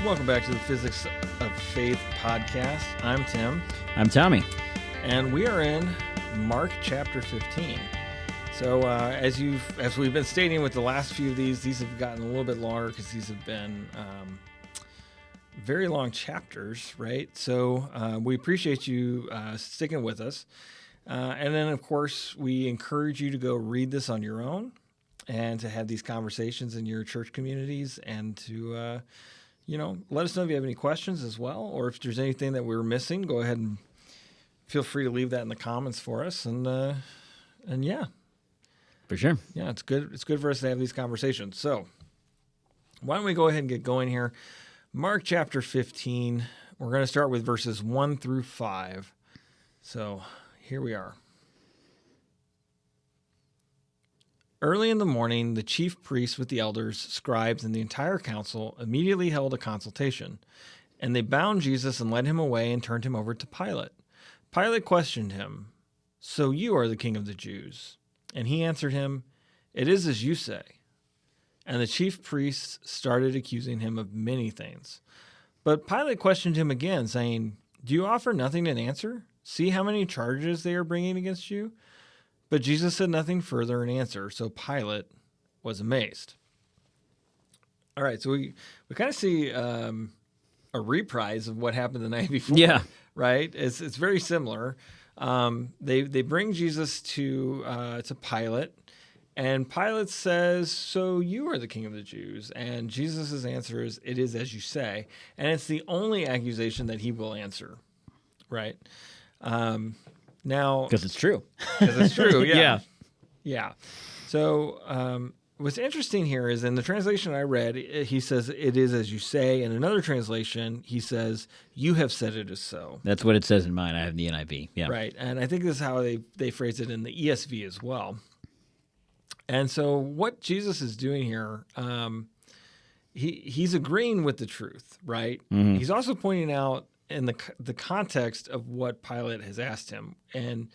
Welcome back to the Physics of Faith podcast. I'm Tim. I'm Tommy. And we are in Mark chapter 15. So as we've been stating with the last few of these have gotten a little bit longer because these have been very long chapters, right? So we appreciate you sticking with us. And then, of course, we encourage you to go read this on your own and to have these conversations in your church communities and to, let us know if you have any questions as well, or if there's anything that we're missing, go ahead and feel free to leave that in the comments for us. And yeah. For sure. Yeah, it's good. It's good for us to have these conversations. So why don't we go ahead and get going here? Mark chapter 15. We're going to start with verses 1 through 5. So here we are. Early in the morning, the chief priests with the elders, scribes, and the entire council immediately held a consultation, and they bound Jesus and led him away and turned him over to Pilate. Pilate questioned him, "So you are the king of the Jews?" And he answered him, "It is as you say." And the chief priests started accusing him of many things. But Pilate questioned him again, saying, "Do you offer nothing in answer? See how many charges they are bringing against you?" But Jesus said nothing further in answer, so Pilate was amazed. All right, so we kind of see a reprise of what happened the night before. Yeah. Right? It's very similar. They bring Jesus to Pilate, and Pilate says, "So you are the king of the Jews?" And Jesus' answer is, "It is as you say." And it's the only accusation that he will answer, right? Now, Because it's true. Because it's true, yeah. Yeah. Yeah. So what's interesting here is in the translation I read, he says, "It is as you say." In another translation, he says, "You have said it is so." That's what it says in mine. I have the NIV. Yeah. Right. And I think this is how they phrase it in the ESV as well. And so what Jesus is doing here, he's agreeing with the truth, right? Mm-hmm. He's also pointing out in the context of what Pilate has asked him. And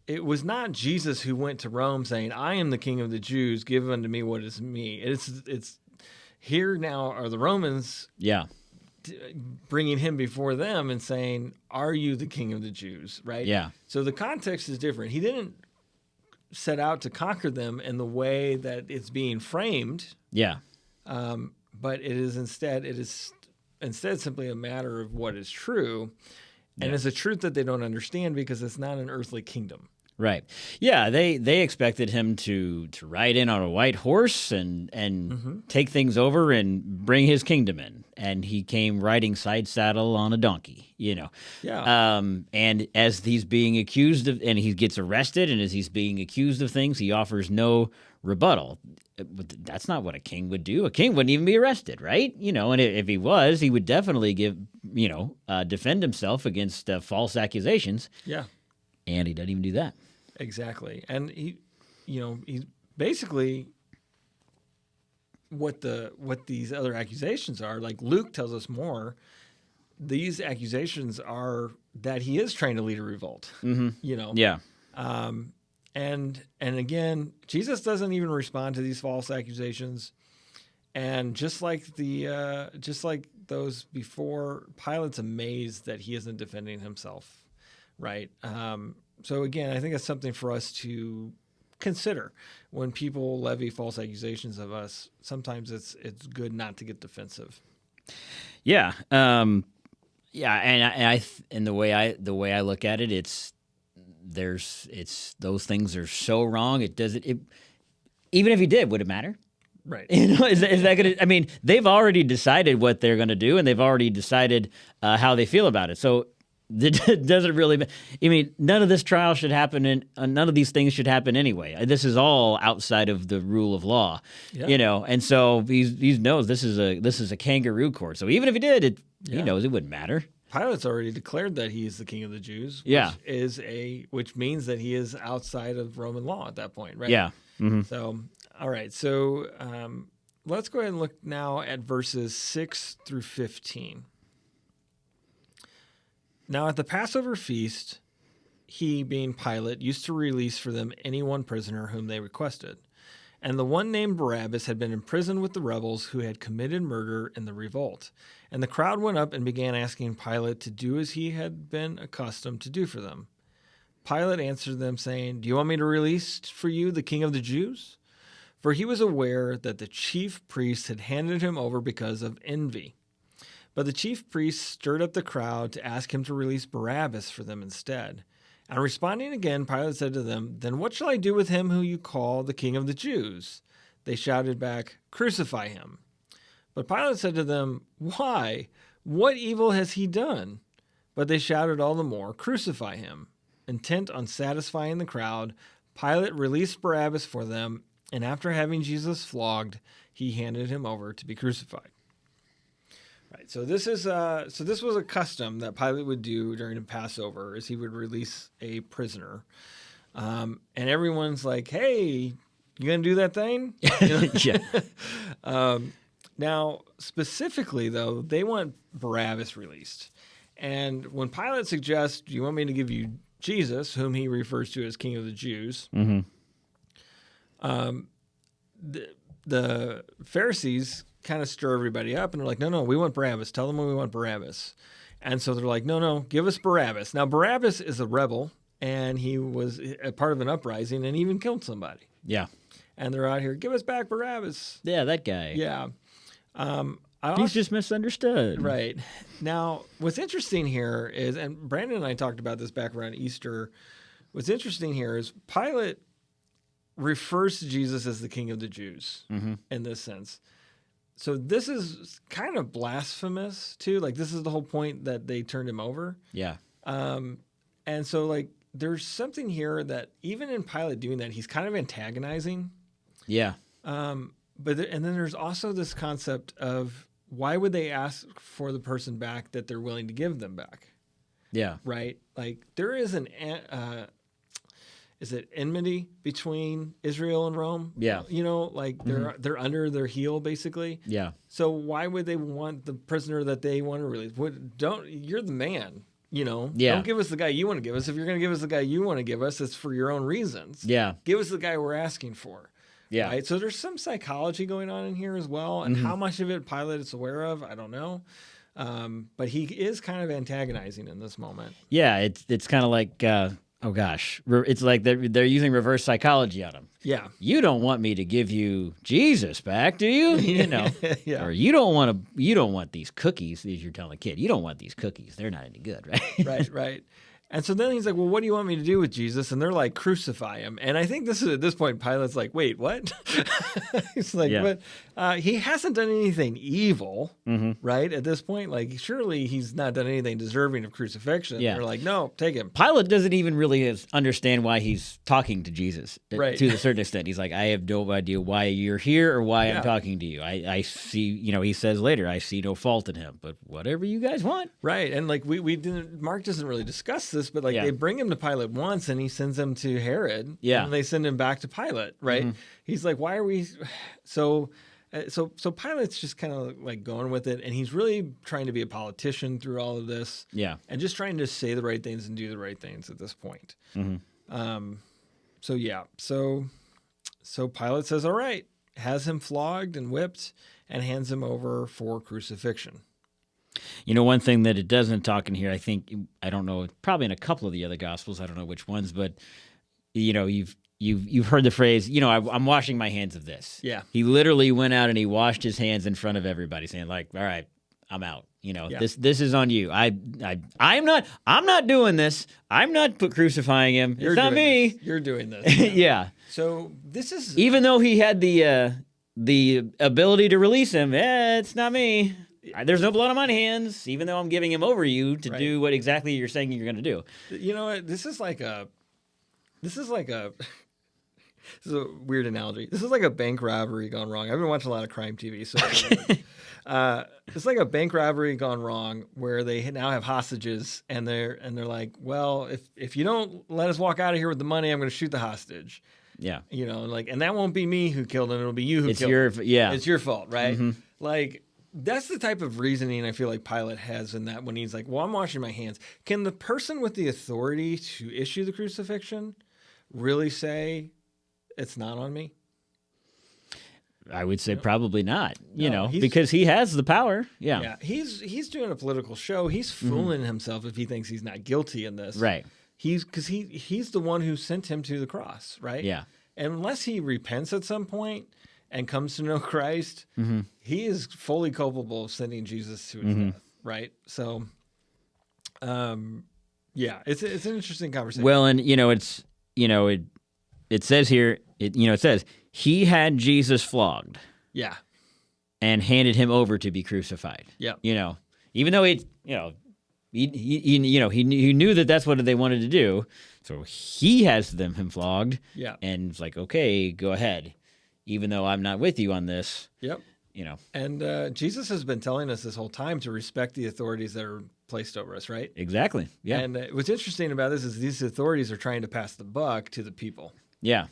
it was not Jesus who went to Rome saying, "I am the king of the Jews, give unto me what is me." It's here now are the Romans bringing him before them and saying, "Are you the king of the Jews?" Right? Yeah. So the context is different. He didn't set out to conquer them in the way that it's being framed. Yeah. But it is instead simply a matter of what is true. And it's a truth that they don't understand because it's not an earthly kingdom. Right. Yeah, they expected him to ride in on a white horse and take things over and bring his kingdom in. And he came riding side saddle on a donkey, Yeah. And as he's being accused of, and he gets arrested, and as he's being accused of things, he offers no rebuttal. That's not what a king would do. A king wouldn't even be arrested, right? And if he was, he would definitely defend himself against false accusations. Yeah. And he doesn't even do that. Exactly. And he's basically what these other accusations are. Like Luke tells us more. These accusations are that he is trying to lead a revolt. Mm-hmm. Yeah. And again, Jesus doesn't even respond to these false accusations. And just like those before, Pilate's amazed that he isn't defending himself, right? So again, I think that's something for us to consider when people levy false accusations of us. Sometimes it's good not to get defensive. Yeah. And the way I look at it, it's those things are so wrong. Even if he did, would it matter? Right. Is that going to? I mean, they've already decided what they're going to do, and they've already decided how they feel about it. So it doesn't really. I mean, none of this trial should happen, and none of these things should happen anyway. This is all outside of the rule of law, And so he knows this is a kangaroo court. So even if he did, he knows it wouldn't matter. Pilate's already declared that he is the king of the Jews, which means that he is outside of Roman law at that point, right? Yeah. Mm-hmm. So, all right. So let's go ahead and look now at verses 6 through 15. Now at the Passover feast, he, being Pilate, used to release for them any one prisoner whom they requested. And the one named Barabbas had been imprisoned with the rebels who had committed murder in the revolt. And the crowd went up and began asking Pilate to do as he had been accustomed to do for them. Pilate answered them, saying, "Do you want me to release for you the king of the Jews?" For he was aware that the chief priests had handed him over because of envy. But the chief priests stirred up the crowd to ask him to release Barabbas for them instead. And responding again, Pilate said to them, "Then what shall I do with him who you call the king of the Jews?" They shouted back, "Crucify him." But Pilate said to them, "Why? What evil has he done?" But they shouted all the more, "Crucify him." Intent on satisfying the crowd, Pilate released Barabbas for them, and after having Jesus flogged, he handed him over to be crucified. Right. So this was a custom that Pilate would do during the Passover, is he would release a prisoner, and everyone's like, "Hey, you gonna do that thing?" Yeah. Now, specifically though, they want Barabbas released, and when Pilate suggests, "Do you want me to give you Jesus," whom he refers to as King of the Jews, Mm-hmm. the Pharisees kind of stir everybody up, and they're like, no, we want Barabbas. Tell them we want Barabbas. And so they're like, no, give us Barabbas. Now, Barabbas is a rebel, and he was a part of an uprising and even killed somebody. Yeah. And they're out here, "Give us back Barabbas." Yeah, that guy. Yeah. He's just misunderstood. Right. Now, what's interesting here is, and Brandon and I talked about this back around Easter, what's interesting here is Pilate refers to Jesus as the King of the Jews in this sense. So this is kind of blasphemous too. Like, this is the whole point that they turned him over. Yeah. And so, like, there's something here that even in Pilate doing that, he's kind of antagonizing. Yeah. And then there's also this concept of, why would they ask for the person back that they're willing to give them back? Yeah. Right? Like, there is is it enmity between Israel and Rome? Yeah. You know, like they're under their heel basically. Yeah. So why would they want the prisoner that they want to release? You're the man, you know? Yeah. Don't give us the guy you want to give us. If you're going to give us the guy you want to give us, it's for your own reasons. Yeah. Give us the guy we're asking for. Yeah. Right? So there's some psychology going on in here as well. And how much of it Pilate is aware of, I don't know. But he is kind of antagonizing in this moment. Yeah. It's kind of like, oh gosh, it's like they're using reverse psychology on him. Yeah. You don't want me to give you Jesus back, do you? You know, Yeah. Or you don't want these cookies. As you're telling the kid, you don't want these cookies. They're not any good, right? Right. And so then he's like, "Well, what do you want me to do with Jesus?" And they're like, "Crucify him." And I think this is at this point, Pilate's like, "Wait, what?" He's like, Yeah. "But he hasn't done anything evil, right? At this point, like, surely he's not done anything deserving of crucifixion." Yeah. They're like, "No, take him." Pilate doesn't even really understand why he's talking to Jesus, Right. to a certain extent. He's like, I have no idea why you're here or why Yeah. I'm talking to you. I see, he says later, I see no fault in him, but whatever you guys want. Right. And like we didn't, Mark doesn't really discuss this, but like Yeah. they bring him to Pilate once and he sends him to Herod. Yeah. And they send him back to Pilate. Right. He's like, "Why are we so Pilate's just kind of like going with it, and he's really trying to be a politician through all of this. Yeah. And just trying to say the right things and do the right things at this point. So Pilate says, "All right," has him flogged and whipped and hands him over for crucifixion. One thing that it doesn't talk in here, I don't know, probably in a couple of the other gospels, I don't know which ones, but you've heard the phrase, I'm washing my hands of this. Yeah. He literally went out and he washed his hands in front of everybody, saying like, "All right, I'm out. Yeah. This is on you. I'm not doing this. I'm not crucifying him. You're it's not doing me." this. You're doing this. Yeah. So this is Even though he had the ability to release him, it's not me. There's no blood on my hands, even though I'm giving him over you to Right. do what exactly you're saying you're going to do. You know what? This is a weird analogy. This is like a bank robbery gone wrong. I've been watching a lot of crime TV, so it's like a bank robbery gone wrong where they now have hostages, and they're like, "Well, if you don't let us walk out of here with the money, I'm going to shoot the hostage." Yeah. And that won't be me who killed him. It'll be you who It's killed your him. yeah. It's your fault, right? Like, that's the type of reasoning I feel like Pilate has in that when he's like, "Well, I'm washing my hands." Can the person with the authority to issue the crucifixion really say it's not on me? I would say probably not, No, because he has the power. Yeah. Yeah, he's doing a political show. He's fooling himself if he thinks he's not guilty in this. Right. He's the one who sent him to the cross, right? Yeah. And unless he repents at some point and comes to know Christ, he is fully culpable of sending Jesus to his death, right? So, yeah, it's an interesting conversation. Well, and it says here, it says he had Jesus flogged yeah, and handed him over to be crucified. yeah, Even though he knew that that's what they wanted to do, so he has him flogged. yeah, And it's like, okay, go ahead, even though I'm not with you on this. yep. You know, And Jesus has been telling us this whole time to respect the authorities that are placed over us, right? exactly. Yeah, And what's interesting about this is these authorities are trying to pass the buck to the people. yeah.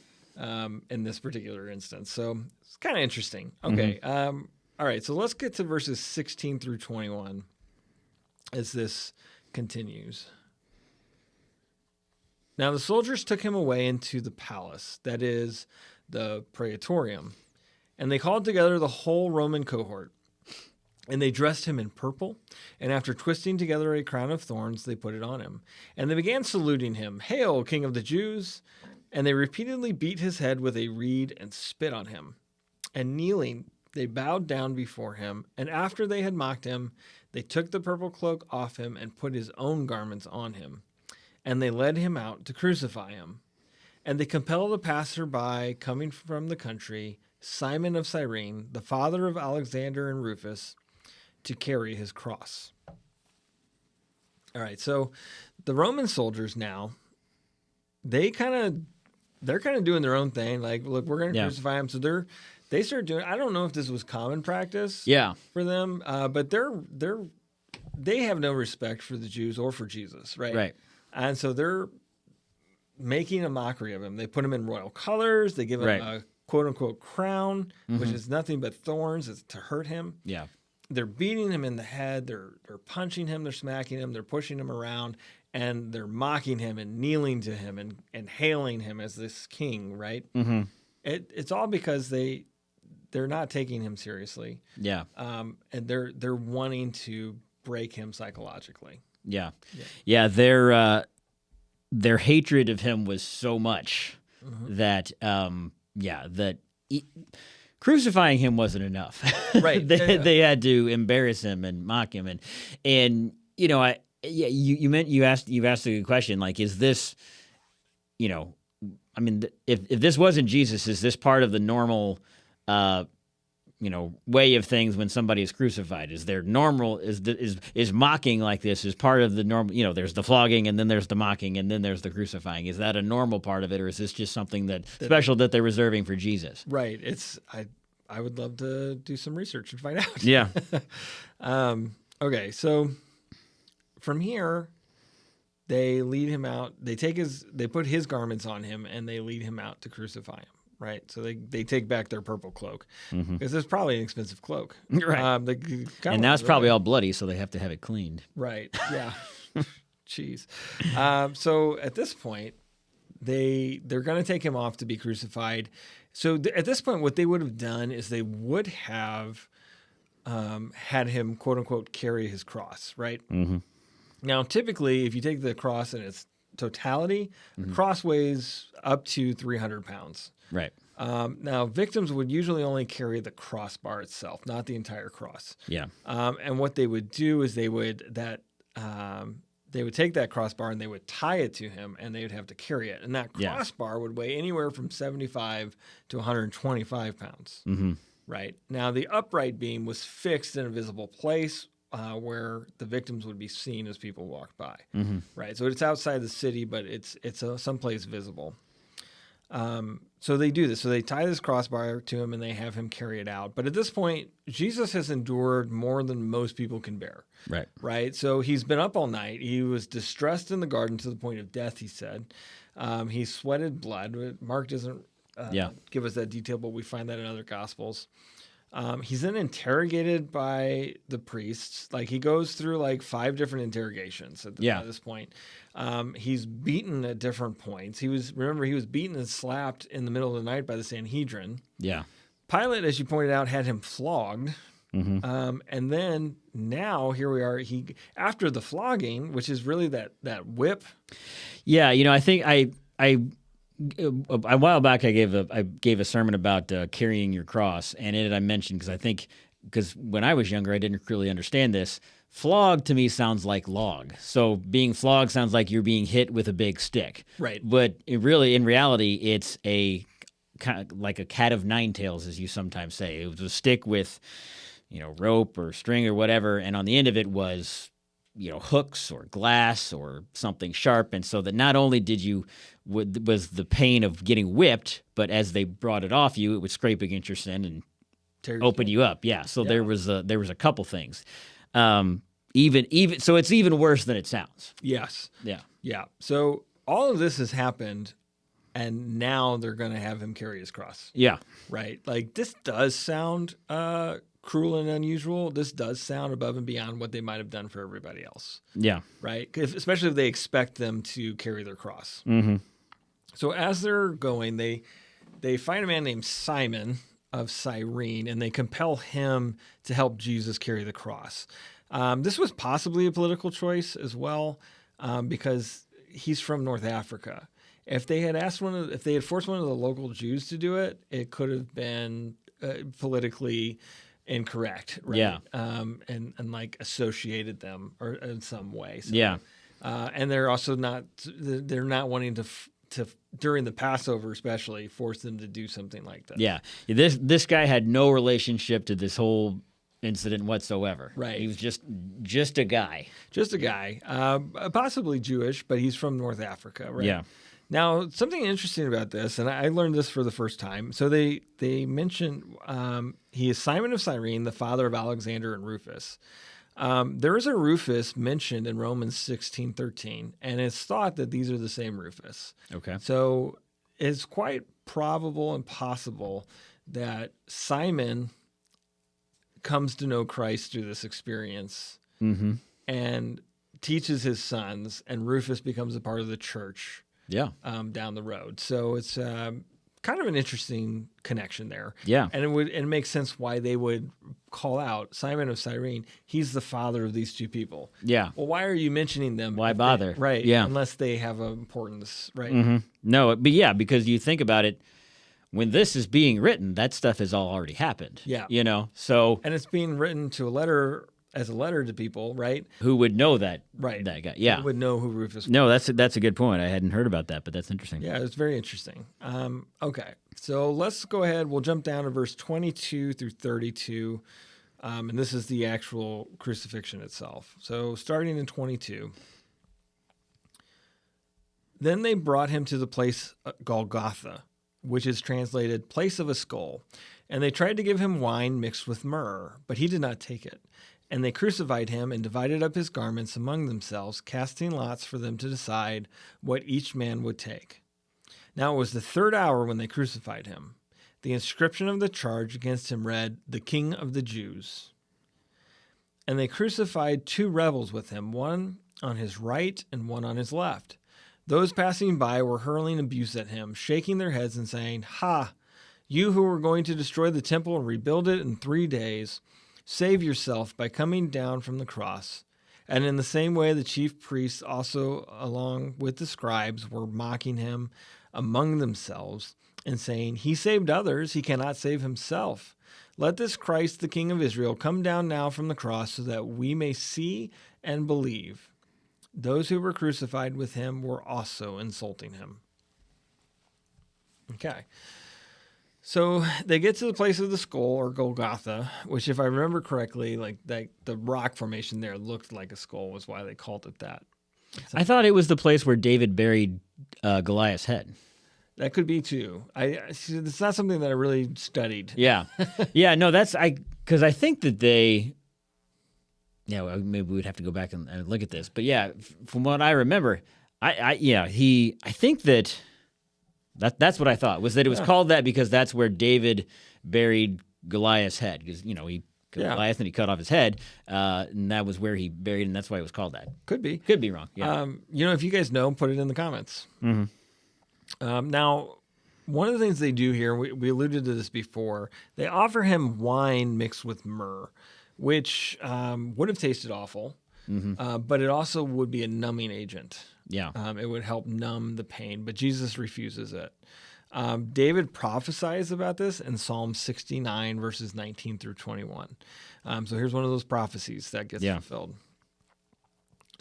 In this particular instance. So it's kind of interesting. Okay. All right. So let's get to verses 16 through 21 as this continues. Now the soldiers took him away into the palace, that is the praetorium, and they called together the whole Roman cohort. And they dressed him in purple, and after twisting together a crown of thorns, they put it on him. And they began saluting him, "Hail, King of the Jews!" And they repeatedly beat his head with a reed and spit on him. And kneeling, they bowed down before him. And after they had mocked him, they took the purple cloak off him and put his own garments on him. And they led him out to crucify him. And they compelled a passer-by coming from the country, Simon of Cyrene, the father of Alexander and Rufus, to carry his cross. All right, so the Roman soldiers now, they're kind of doing their own thing. Like, look, we're going to crucify him. So they start doing. I don't know if this was common practice. For them, but they have no respect for the Jews or for Jesus, right? Right. And so they're making a mockery of him. They put him in royal colors. They give him a quote unquote crown, which is nothing but thorns. It's to hurt him. Yeah. They're beating him in the head. They're punching him. They're smacking him. They're pushing him around. And they're mocking him and kneeling to him and hailing him as this king, right? Mm-hmm. It's all because they're not taking him seriously. Yeah. And they're wanting to break him psychologically. Yeah. Their hatred of him was so much that crucifying him wasn't enough. Right. They had to embarrass him and mock him you asked a good question, like, is this, if this wasn't Jesus, is this part of the normal way of things when somebody is crucified? Is there normal, is mocking like this is part of the normal, there's the flogging and then there's the mocking and then there's the crucifying. Is that a normal part of it, or is this just something that special that they're reserving for Jesus? Right. I would love to do some research and find out. Yeah. Okay, so from here, they lead him out. They put his garments on him, and they lead him out to crucify him. Right, so they take back their purple cloak because it's probably an expensive cloak. Right, and now it's probably all bloody, so they have to have it cleaned. Right. Yeah. Jeez. So at this point, they're going to take him off to be crucified. So at this point, what they would have done is they would have had him, quote unquote, carry his cross. Right. Mm-hmm. Now, typically, if you take the cross in its totality, the cross weighs up to 300 pounds. Right. Now, victims would usually only carry the crossbar itself, not the entire cross. Yeah. And what they would do is they would take that crossbar and they would tie it to him, and they would have to carry it. And that crossbar would weigh anywhere from 75 to 125 pounds. Mm-hmm. Right. Now, the upright beam was fixed in a visible place where the victims would be seen as people walked by. Mm-hmm. Right. So it's outside the city, but it's someplace visible. So they do this. So they tie this crossbar to him and they have him carry it out. But at this point, Jesus has endured more than most people can bear. Right. Right. So he's been up all night. He was distressed in the garden to the point of death, he said. He sweated blood. Mark doesn't give us that detail, but we find that in other Gospels. He's then interrogated by the priests. Like, he goes through like 5 different interrogations at this point. He's beaten at different points. He was beaten and slapped in the middle of the night by the Sanhedrin. Yeah. Pilate, as you pointed out, had him flogged. And then now here we are. After the flogging, which is really that whip. Yeah, I think I a while back I gave a sermon about carrying your cross, and in it I mentioned because when I was younger I didn't really understand this. Flog to me sounds like log. So being flogged sounds like you're being hit with a big stick. Right. But in reality, it's a kind of like a cat of nine tails, as you sometimes say. It was a stick with, rope or string or whatever, and on the end of it was, hooks or glass or something sharp. And so that not only was the pain of getting whipped, but as they brought it off you, it would scrape against your sin and open you up. Yeah. So there was a couple things. Even so, it's even worse than it sounds. Yes. Yeah. Yeah. So all of this has happened, and now they're going to have him carry his cross. Yeah. Right. Like, this does sound cruel and unusual. This does sound above and beyond what they might have done for everybody else. Yeah. Right. Especially if they expect them to carry their cross. Mm-hmm. So as they're going, they find a man named Simon of Cyrene, and they compel him to help Jesus carry the cross. This was possibly a political choice as well, because he's from North Africa. If they had forced one of the local Jews to do it, it could have been politically incorrect, right? Yeah. And like associated them or in some way. So, Yeah. and they're also they're not wanting to during the Passover especially force them to do something like that. Yeah. This guy had no relationship to this whole incident whatsoever. Right. He was just a guy. Just a guy, possibly Jewish, but he's from North Africa, right? Yeah. Now, something interesting about this, and I learned this for the first time. So they mention he is Simon of Cyrene, the father of Alexander and Rufus. There is a Rufus mentioned in Romans 16:13, and it's thought that these are the same Rufus. Okay. So it's quite probable and possible that Simon comes to know Christ through this experience and teaches his sons, and Rufus becomes a part of the church. Yeah. Down the road. So it's kind of an interesting connection there. Yeah. And it makes sense why they would call out Simon of Cyrene. He's the father of these two people. Yeah. Well, why are you mentioning them? Why bother? Right. Yeah. Unless they have importance, right? Mm-hmm. No, but yeah, because you think about it, when this is being written, that stuff has all already happened. Yeah. So And it's being written as a letter to people, right? who would know that? Right. That guy. Yeah. Who would know who Rufus was. No, that's a good point. I hadn't heard about that, but that's interesting. Yeah, it's very interesting. Okay, so let's go ahead. We'll jump down to verse 22 through 32, and this is the actual crucifixion itself. So starting in 22. Then they brought him to the place Golgotha, which is translated place of a skull, and they tried to give him wine mixed with myrrh, but he did not take it. And they crucified him and divided up his garments among themselves, casting lots for them to decide what each man would take. Now it was the third hour when they crucified him. The inscription of the charge against him read, "The King of the Jews." And they crucified two rebels with him, one on his right and one on his left. Those passing by were hurling abuse at him, shaking their heads and saying, "Ha! You who were going to destroy the temple and rebuild it in 3 days, save yourself by coming down from the cross." And in the same way, the chief priests also, along with the scribes, were mocking him among themselves and saying, "He saved others, he cannot save himself. Let this Christ, the King of Israel, come down now from the cross so that we may see and believe." Those who were crucified with him were also insulting him. Okay. So they get to the place of the skull, or Golgotha, which, if I remember correctly, like the rock formation there looked like a skull, was why they called it that. I thought it was the place where David buried Goliath's head. That could be too. It's not something that I really studied. Yeah. Yeah, no, because I think that they... Yeah, well, maybe we'd have to go back and look at this. But yeah, from what I remember, I think that's what I thought, was that it was called that because that's where David buried Goliath's head. Because, Goliath and he cut off his head, and that was where he buried, and that's why it was called that. Could be. Could be wrong, yeah. If you guys know, put it in the comments. Mm-hmm. Now, one of the things they do here, we alluded to this before, they offer him wine mixed with myrrh, which would have tasted awful, but it also would be a numbing agent. Yeah. It would help numb the pain, but Jesus refuses it. David prophesies about this in Psalm 69, verses 19 through 21. So here's one of those prophecies that gets fulfilled.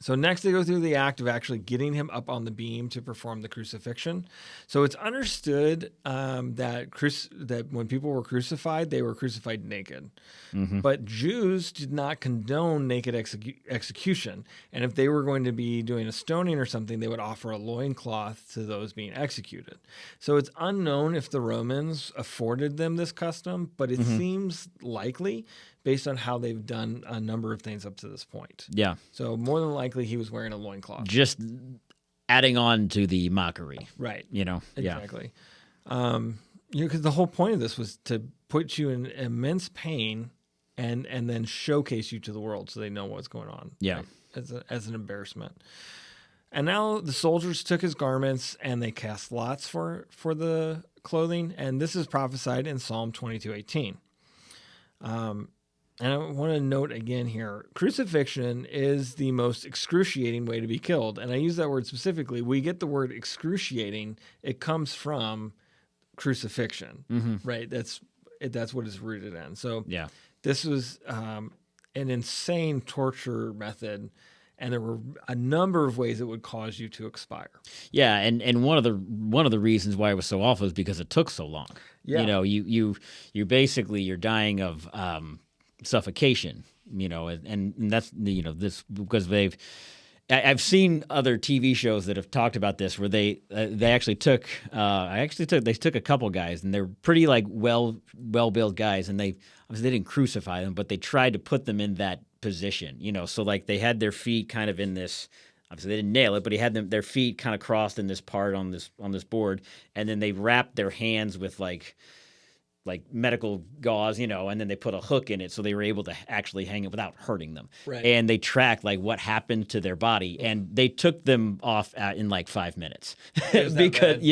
So next they go through the act of actually getting him up on the beam to perform the crucifixion. So it's understood that when people were crucified, they were crucified naked. But Jews did not condone naked execution. And if they were going to be doing a stoning or something, they would offer a loincloth to those being executed. So it's unknown if the Romans afforded them this custom, but it seems likely based on how they've done a number of things up to this point. Yeah. So more than likely he was wearing a loincloth. Just adding on to the mockery. Right. Exactly. Because the whole point of this was to put you in immense pain and then showcase you to the world so they know what's going on. Yeah. Right? As an embarrassment. And now the soldiers took his garments and they cast lots for the clothing. And this is prophesied in Psalm 22:18. And I want to note again here, crucifixion is the most excruciating way to be killed. And I use that word specifically. We get the word excruciating. It comes from crucifixion, right? That's what it's rooted in. So this was an insane torture method. And there were a number of ways it would cause you to expire. Yeah, and one of the reasons why it was so awful is because it took so long. Yeah. You basically you're dying of suffocation, and that's this because I've seen other TV shows that have talked about this where they actually took a couple guys and they're pretty like well built guys, and they obviously they didn't crucify them, but they tried to put them in that position, so like they had their feet kind of in this. Obviously, they didn't nail it, but he had their feet kind of crossed in this part on this board, and then they wrapped their hands with like medical gauze, and then they put a hook in it so they were able to actually hang it without hurting them. Right. And they tracked like what happened to their body, and they took them off in like 5 minutes because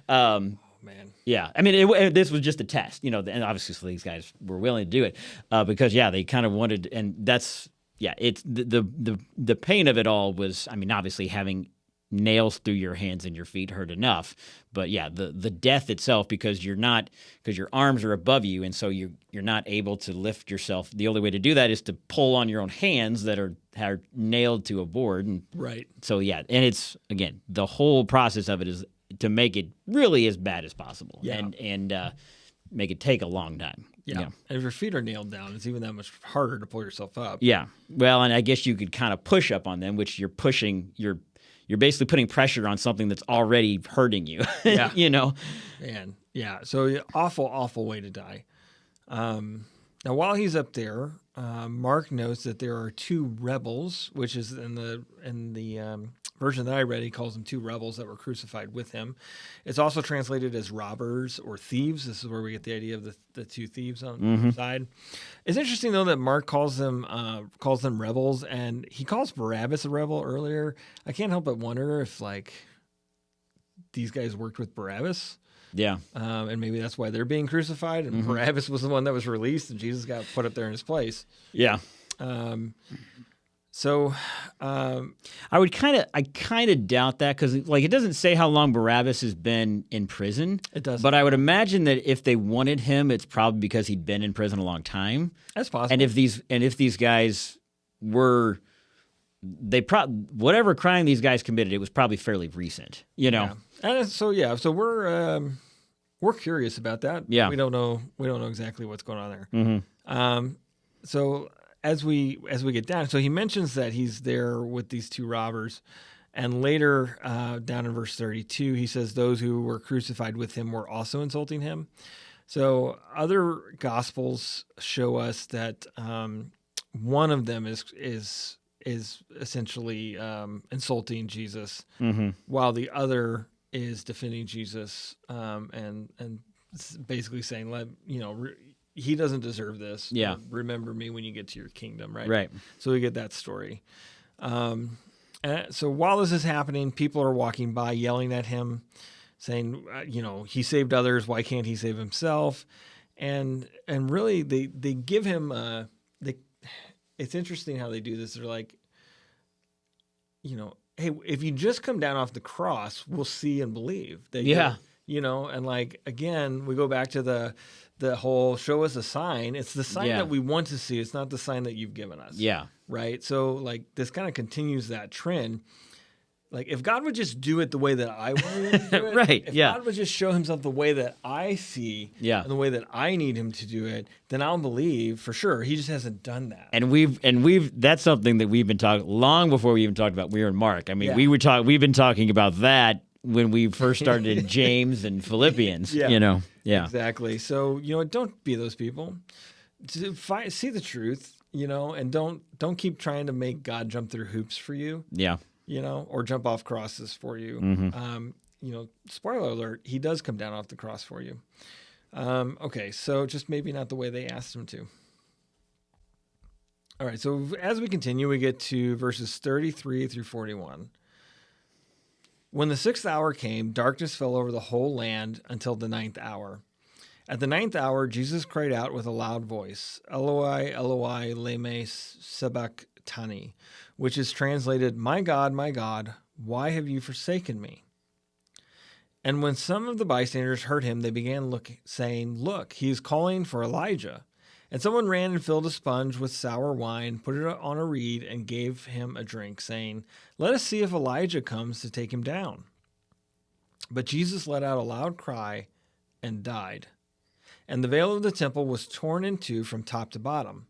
oh man. Yeah, I mean, this was just a test, and obviously so these guys were willing to do it because they kind of wanted, and that's it's the pain of it all was, I mean, obviously having nails through your hands and your feet hurt enough, but the death itself because your arms are above you, and so you're not able to lift yourself. The only way to do that is to pull on your own hands that are nailed to a board, and right. So and it's again the whole process of it is to make it really as bad as possible, and make it take a long time. Yeah. And if your feet are nailed down, it's even that much harder to pull yourself up. Yeah. Well, and I guess you could kind of push up on them, which you're basically putting pressure on something that's already hurting you. Yeah. Man, yeah. So awful way to die. Now, while he's up there, Mark notes that there are two rebels, which is in the version that I read, he calls them two rebels that were crucified with him. It's also translated as robbers or thieves. This is where we get the idea of the two thieves on the side. It's interesting though that Mark calls them rebels, and he calls Barabbas a rebel earlier. I can't help but wonder if like these guys worked with Barabbas. Yeah. And maybe that's why they're being crucified, and Barabbas was the one that was released, and Jesus got put up there in his place. Yeah. So I kind of doubt that because like it doesn't say how long Barabbas has been in prison. It doesn't. But I would imagine that if they wanted him, it's probably because he'd been in prison a long time. That's possible. And if these guys were, whatever crime these guys committed, it was probably fairly recent. Yeah. And so we're curious about that. Yeah. We don't know exactly what's going on there. Mm-hmm. So as we get down, so he mentions that he's there with these two robbers, and later down in verse 32, he says those who were crucified with him were also insulting him. So other gospels show us that one of them is essentially insulting Jesus, while the other is defending Jesus and basically saying, he doesn't deserve this. Yeah. Remember me when you get to your kingdom, right? Right. So we get that story. And so while this is happening, people are walking by yelling at him. saying, he saved others. Why can't he save himself? And really, they give him. It's interesting how they do this. They're like, hey, if you just come down off the cross, we'll see and believe that. Yeah. And like again, we go back to the whole show us a sign. It's the sign Yeah. that we want to see. It's not the sign that you've given us. Yeah. Right. So like this kind of continues that trend. Like if God would just do it the way that I want him to do it, Right, if yeah. God would just show himself the way that I see Yeah. and the way that I need him to do it, then I'll believe for sure. He just hasn't done that. And we've that's something that we've been talking long before we even talked about Weir and Mark. I mean, Yeah. we've been talking about that when we first started in James and Philippians, Yeah. Yeah. Exactly. So, don't be those people. See the truth, and don't keep trying to make God jump through hoops for you. Yeah. Or jump off crosses for you. Spoiler alert, he does come down off the cross for you. Okay, so just maybe not the way they asked him to. All right, so as we continue, we get to verses 33 through 41. When the 6th hour came, darkness fell over the whole land until the 9th hour. At the 9th hour, Jesus cried out with a loud voice, Eloi, Eloi, lema sabachthani, which is translated, my God, why have you forsaken me? And when some of the bystanders heard him, they began saying, look, he is calling for Elijah. And someone ran and filled a sponge with sour wine, put it on a reed, and gave him a drink, saying, let us see if Elijah comes to take him down. But Jesus let out a loud cry and died. And the veil of the temple was torn in two from top to bottom.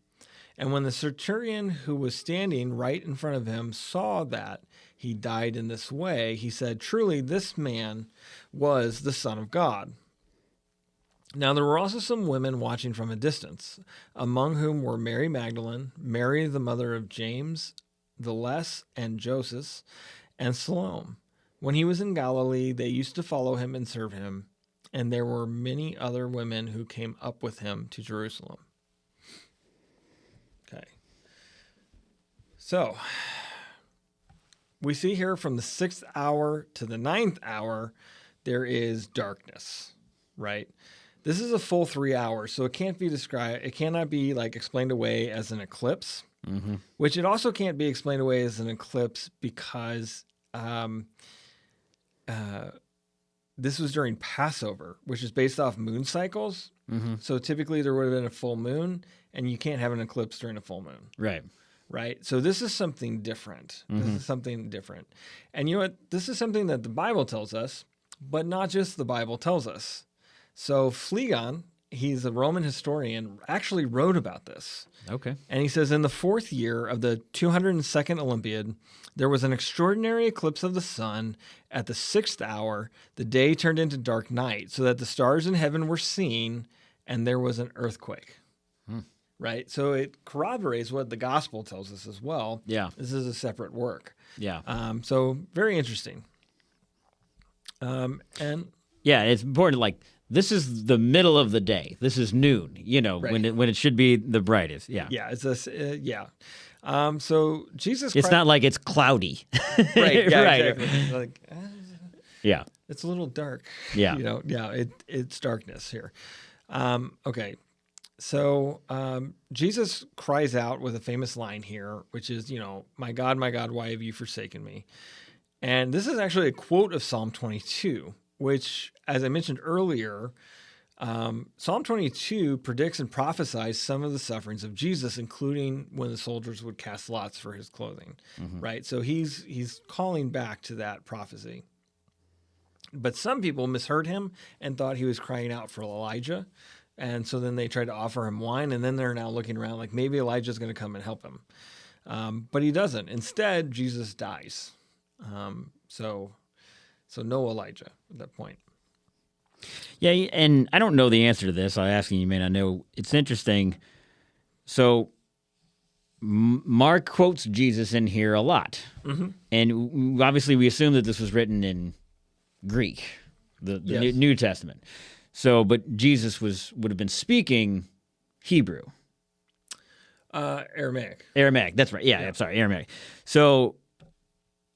And when the centurion who was standing right in front of him saw that he died in this way, he said, truly, this man was the Son of God. Now there were also some women watching from a distance, among whom were Mary Magdalene, Mary the mother of James the Less and Joseph, and Salome. When he was in Galilee, they used to follow him and serve him, and there were many other women who came up with him to Jerusalem. Okay. So, we see here from the 6th hour to the 9th hour, there is darkness, right? This is a full 3 hours, so it can't be described. It cannot be like explained away as an eclipse, which it also can't be explained away as an eclipse because this was during Passover, which is based off moon cycles. So typically there would have been a full moon, and you can't have an eclipse during a full moon. Right. So this is something different. This is something different. And you know what? This is something that the Bible tells us, but not just the Bible tells us. So Phlegon, he's a Roman historian, actually wrote about this. Okay. And he says, in the 4th year of the 202nd Olympiad, there was an extraordinary eclipse of the sun at the 6th hour. The day turned into dark night, so that the stars in heaven were seen, and there was an earthquake. Right? So it corroborates what the gospel tells us as well. Yeah. This is a separate work. Yeah. So very interesting. And yeah, it's important. Like, this is the middle of the day. This is noon. Right. when it should be the brightest. Yeah. yeah, it's a so Jesus. It's not like it's cloudy. right. Yeah, Right. exactly. Like Yeah. it's a little dark. Yeah. It's darkness here. Okay. So Jesus cries out with a famous line here, which is, my God, why have you forsaken me? And this is actually a quote of Psalm 22, which, as I mentioned earlier, Psalm 22 predicts and prophesies some of the sufferings of Jesus, including when the soldiers would cast lots for his clothing, right? So he's calling back to that prophecy. But some people misheard him and thought he was crying out for Elijah. And so then they tried to offer him wine, and then they're now looking around like maybe Elijah's going to come and help him. But he doesn't. Instead, Jesus dies. So no Elijah at that point. Yeah, and I don't know the answer to this. I'm asking, you may not know. It's interesting. So Mark quotes Jesus in here a lot. And obviously we assume that this was written in Greek, the Yes. New Testament. So, but Jesus would have been speaking Hebrew. Aramaic. Aramaic, that's right. Yeah, I'm sorry, Aramaic. So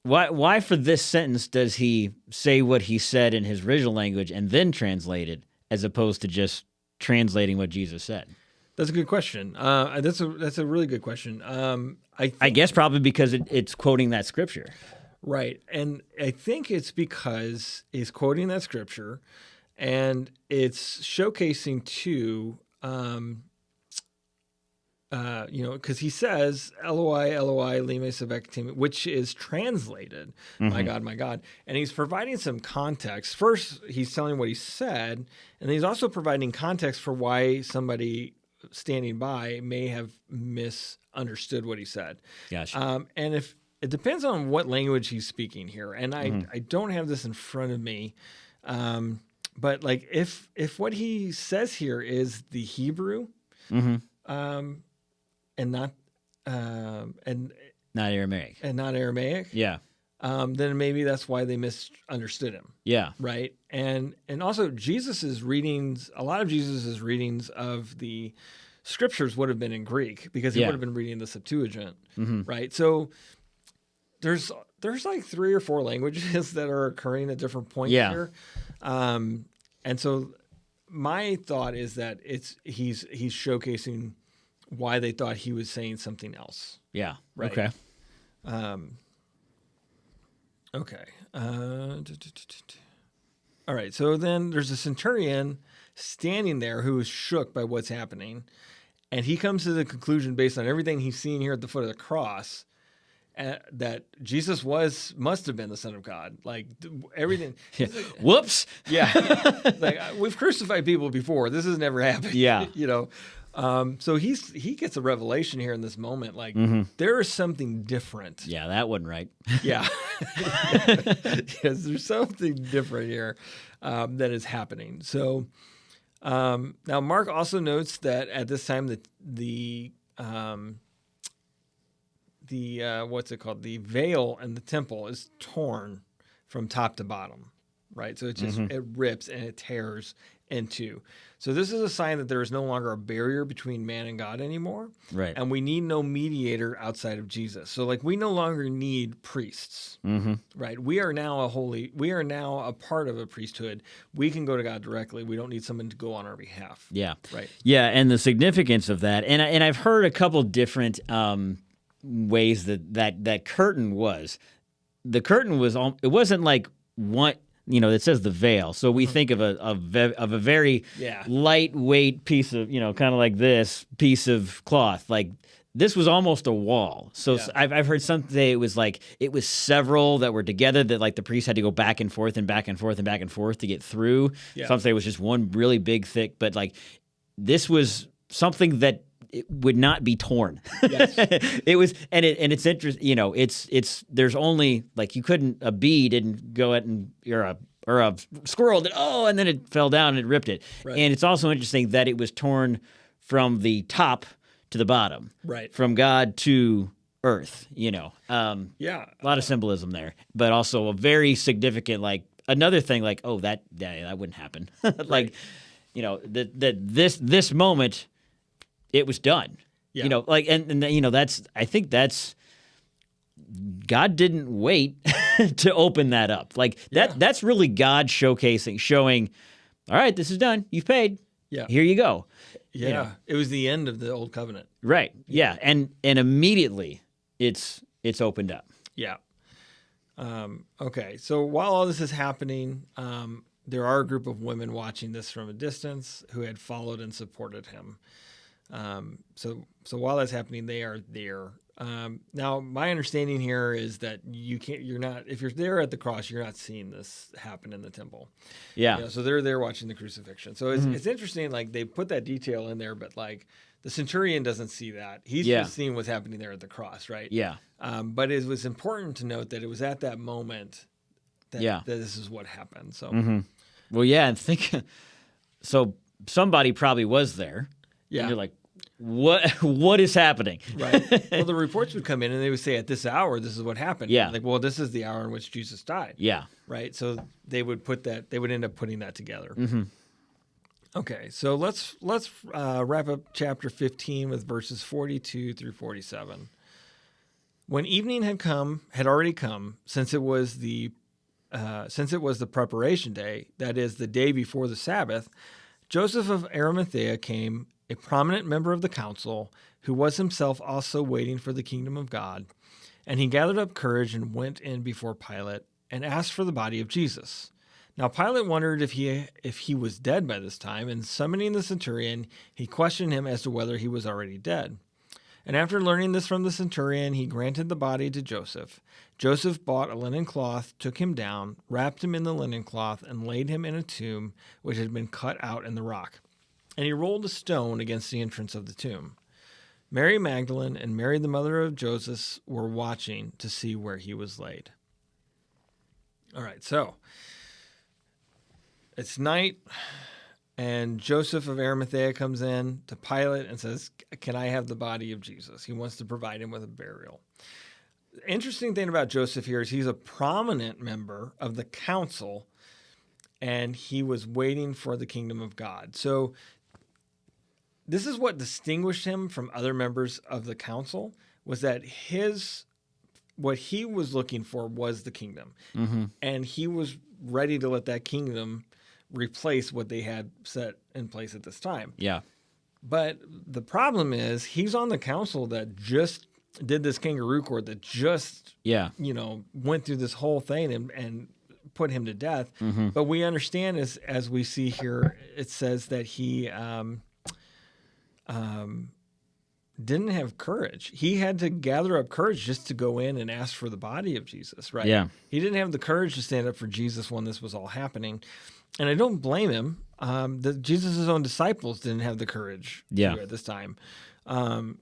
Why for this sentence does he say what he said in his original language and then translate it, as opposed to just translating what Jesus said? That's a good question. That's a really good question. I guess probably because it's quoting that scripture. Right. And I think it's because he's quoting that scripture and it's showcasing too, because he says, Eloi, Eloi, lema sabachthani, which is translated, my God. And he's providing some context. First, he's telling what he said, and then he's also providing context for why somebody standing by may have misunderstood what he said. Gotcha. And if it depends on what language he's speaking here, and I don't have this in front of me, but like if what he says here is the Hebrew, and not Not Aramaic. and not Aramaic, Yeah. then maybe that's why they misunderstood him. Yeah. Right. And also Jesus's readings, a lot of Jesus's readings of the scriptures would have been in Greek because he Yeah. would have been reading the Septuagint. Right. So there's like 3 or 4 languages that are occurring at different points here. And so my thought is that he's showcasing why they thought he was saying something else. Yeah. Right. Okay. Okay. All right. So then there's a centurion standing there who is shook by what's happening. And he comes to the conclusion, based on everything he's seen here at the foot of the cross, that Jesus must have been the Son of God. Like everything. Yeah. Whoops. Yeah. Like we've crucified people before. This has never happened. Yeah. So he gets a revelation here in this moment. Like there is something different. Yeah, that wasn't right. Yeah. Yes, there's something different here that is happening. So now Mark also notes that at this time the what's it called? The veil in the temple is torn from top to bottom, right? So it just it rips and it tears in two. So this is a sign that there is no longer a barrier between man and God anymore. Right. And we need no mediator outside of Jesus. So like we no longer need priests. Right. We are now a part of a priesthood. We can go to God directly. We don't need someone to go on our behalf. Yeah. Right. Yeah, and the significance of that, and I've heard a couple different ways that curtain was. The curtain was it wasn't like one. It says the veil, so we think of a very lightweight piece of kind of like this piece of cloth. Like this was almost a wall. So I've heard some say it was several that were together that like the priest had to go back and forth and back and forth and back and forth to get through. Yeah. Some say it was just one really big thick, but like this was something that it would not be torn. Yes. It was, and it's interesting. It's there's only like you couldn't a bee didn't go at or a squirrel did and then it fell down and it ripped it. Right. And it's also interesting that it was torn from the top to the bottom, Right. from God to earth. Yeah. A lot of symbolism there, but also a very significant another thing that wouldn't happen. Like that this moment. It was done. Yeah. I think that's God didn't wait to open that up. Like that's really God showing, all right, this is done. You've paid. Yeah. Here you go. Yeah. It was the end of the old covenant. Right. Yeah. And immediately it's opened up. Yeah. Okay. So while all this is happening, there are a group of women watching this from a distance who had followed and supported him. So while that's happening, they are there. Now my understanding here is that if you're there at the cross, you're not seeing this happen in the temple. Yeah. So they're there watching the crucifixion. So it's interesting. Like they put that detail in there, but like the centurion doesn't see that. He's just seeing what's happening there at the cross. Right. Yeah. But it was important to note that it was at that moment that this is what happened. So, Well, yeah. And so somebody probably was there. yeah. And you're like, what is happening? Right. Well, the reports would come in and they would say, at this hour, this is what happened. Yeah. Like, well, this is the hour in which Jesus died. Yeah. Right. So they would end up putting that together. Okay. So let's wrap up chapter 15 with verses 42 through 47. When evening had already come, since it was the preparation day, that is, the day before the Sabbath, Joseph of Arimathea came, a prominent member of the council, who was himself also waiting for the kingdom of God. And he gathered up courage and went in before Pilate and asked for the body of Jesus. Now Pilate wondered if he was dead by this time, and summoning the centurion, he questioned him as to whether he was already dead. And after learning this from the centurion, he granted the body to Joseph. Joseph bought a linen cloth, took him down, wrapped him in the linen cloth, and laid him in a tomb which had been cut out in the rock. And he rolled a stone against the entrance of the tomb. Mary Magdalene and Mary, the mother of Joseph, were watching to see where he was laid. All right, so it's night. And Joseph of Arimathea comes in to Pilate and says, "Can I have the body of Jesus?" He wants to provide him with a burial. The interesting thing about Joseph here is he's a prominent member of the council, and he was waiting for the kingdom of God. So this is what distinguished him from other members of the council, was that what he was looking for was the kingdom. Mm-hmm. And he was ready to let that kingdom replace what they had set in place at this time. Yeah. But the problem is he's on the council that just did this kangaroo court, that just, went through this whole thing and put him to death. Mm-hmm. But we understand, as we see here, it says that he didn't have courage. He had to gather up courage just to go in and ask for the body of Jesus, right? Yeah. He didn't have the courage to stand up for Jesus when this was all happening. And I don't blame him. Jesus' own disciples didn't have the courage to at this time.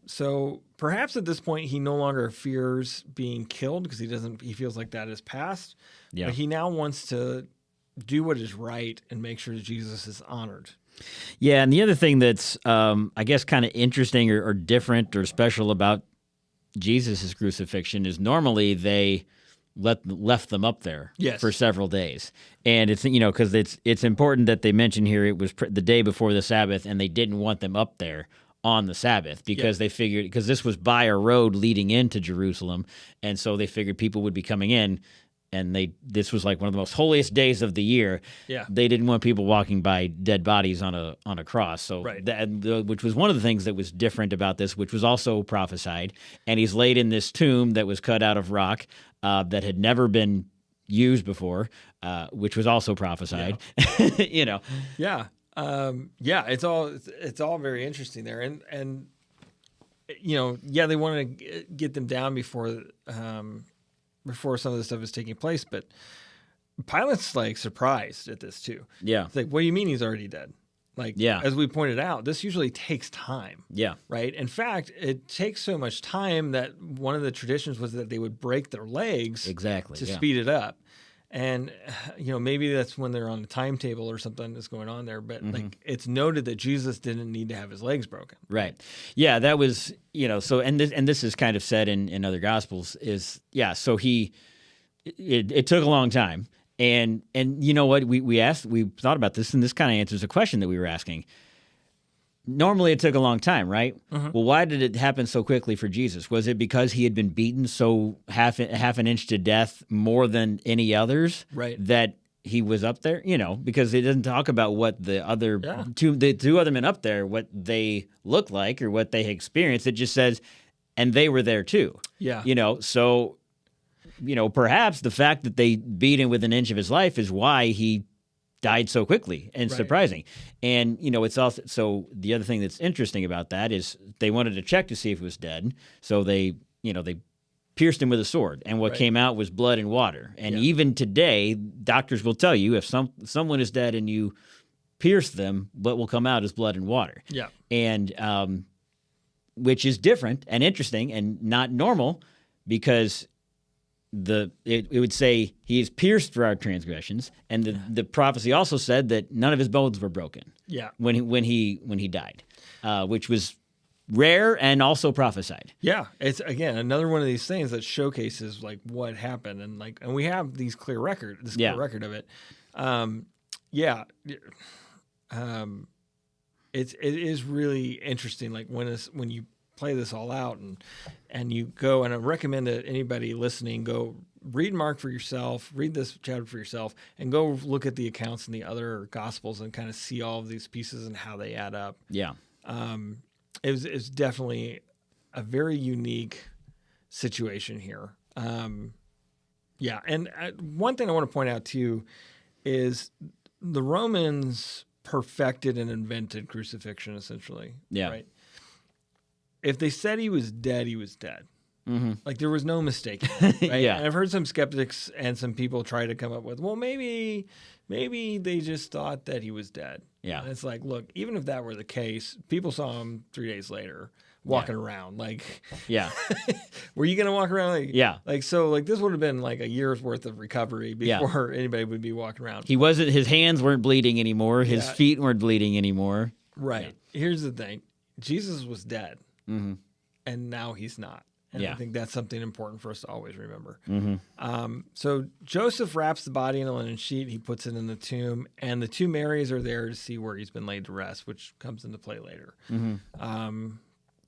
So perhaps at this point he no longer fears being killed because he feels like that is past. Yeah. But he now wants to do what is right and make sure that Jesus is honored. Yeah, and the other thing that's, I guess, kind of interesting or different or special about Jesus' crucifixion is normally they left them up there for several days. And it's, because it's important that they mention here it was the day before the Sabbath, and they didn't want them up there on the Sabbath because they figured, because this was by a road leading into Jerusalem, and so they figured people would be coming in, and this was like one of the most holiest days of the year. Yeah. They didn't want people walking by dead bodies on a cross. So which was one of the things that was different about this, which was also prophesied. And he's laid in this tomb that was cut out of rock that had never been used before, which was also prophesied. Yeah. It's all very interesting there. And they want to get them down before some of this stuff is taking place, but Pilate's like surprised at this too. Yeah. It's like, what do you mean he's already dead? Like, as we pointed out, this usually takes time. Yeah. Right? In fact, it takes so much time that one of the traditions was that they would break their legs to speed it up. And, maybe that's when they're on the timetable or something that's going on there. But like, it's noted that Jesus didn't need to have his legs broken. Right. Yeah, that was, so, and this is kind of said in other Gospels is, so it took a long time. And you know what, we thought about this, and this kind of answers a question that we were asking. Normally it took a long time, right? Mm-hmm. Well, why did it happen so quickly for Jesus? Was it because he had been beaten so half an inch to death more than any others, that he was up there? Because it doesn't talk about what the other two other men up there, what they looked like or what they experienced. It just says, and they were there too. Yeah. So, perhaps the fact that they beat him with an inch of his life is why he died so quickly and surprising. And, it's also, so the other thing that's interesting about that is they wanted to check to see if he was dead. So they pierced him with a sword, and what came out was blood and water. And even today, doctors will tell you if someone is dead and you pierce them, what will come out is blood and water. Yeah. And, which is different and interesting and not normal, because it would say he is pierced for our transgressions, and the prophecy also said that none of his bones were broken. Yeah. When he died, which was rare and also prophesied. Yeah, it's again another one of these things that showcases like what happened, and we have these clear record of it. It is really interesting, like when you play this all out, and you go, and I recommend that anybody listening go read Mark for yourself, read this chapter for yourself, and go look at the accounts in the other Gospels and kind of see all of these pieces and how they add up. Yeah. It's definitely a very unique situation here. Yeah, and one thing I want to point out too is the Romans perfected and invented crucifixion, essentially. Yeah. Right? If they said he was dead, he was dead. Mm-hmm. Like there was no mistake. Right? Yeah. And I've heard some skeptics and some people try to come up with, well, maybe they just thought that he was dead. Yeah. And it's like, look, even if that were the case, people saw him 3 days later walking around. Like, Yeah. were you going to walk around? Like, Yeah. Like, so like this would have been like a year's worth of recovery before anybody would be walking around. His hands weren't bleeding anymore. His feet weren't bleeding anymore. Right. Yeah. Here's the thing. Jesus was dead. Mm-hmm. And now he's not. And I think that's something important for us to always remember. Mm-hmm. So Joseph wraps the body in a linen sheet. He puts it in the tomb, and the two Marys are there to see where he's been laid to rest, which comes into play later. Mm-hmm.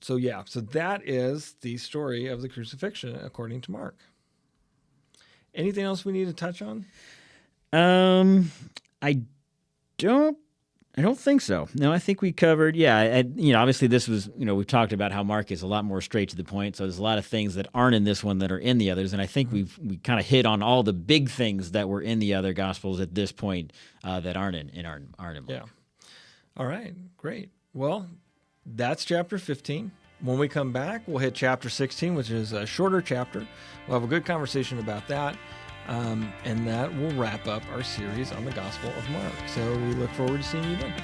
So that is the story of the crucifixion according to Mark. Anything else we need to touch on? I don't think so. No, I think we covered. Yeah, obviously this was. We've talked about how Mark is a lot more straight to the point. So there's a lot of things that aren't in this one that are in the others, and I think we kind of hit on all the big things that were in the other Gospels at this point that aren't in Mark. Yeah. All right. Great. Well, that's chapter 15. When we come back, we'll hit chapter 16, which is a shorter chapter. We'll have a good conversation about that. And that will wrap up our series on the Gospel of Mark. So we look forward to seeing you then.